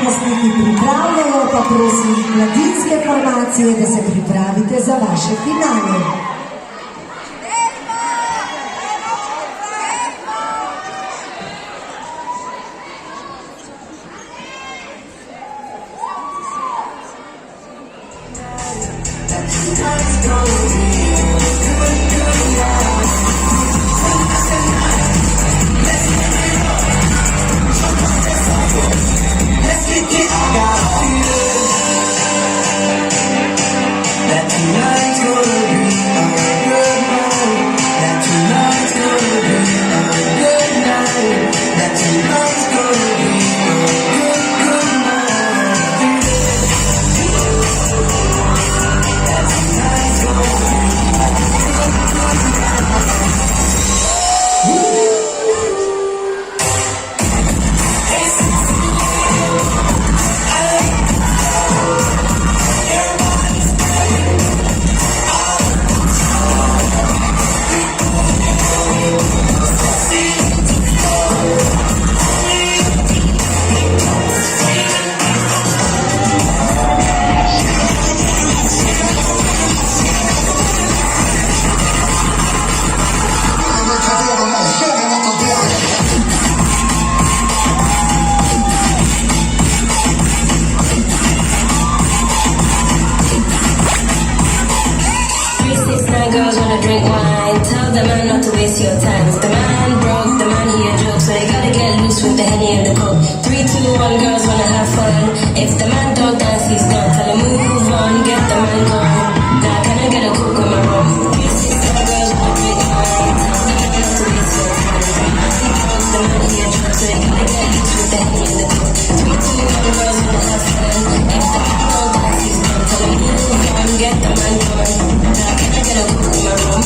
Učasniki pripravljajo, pa prosim mladinske formacije, da se pripravite za vaše finale. Girls wanna drink wine. Tell the man not to waste your time. If the man broke, the man he a joke, so they gotta get loose with the Henny and the coke. 3, 2, 1, girls wanna have fun. If the man don't dance, he's done. Tell him move on, get the man gone. Now can I get a coke on my rum? 3, 6, 7 girls wanna drink wine. Tell the man not to waste your time. If the man he broke, the man he a joke, so they gotta get loose with the Henny and the coke. 3, 2, 1, girls wanna have fun. If the man don't dance, he's done. Tell him move on, get the man gone. Now can I get a coke on my rum?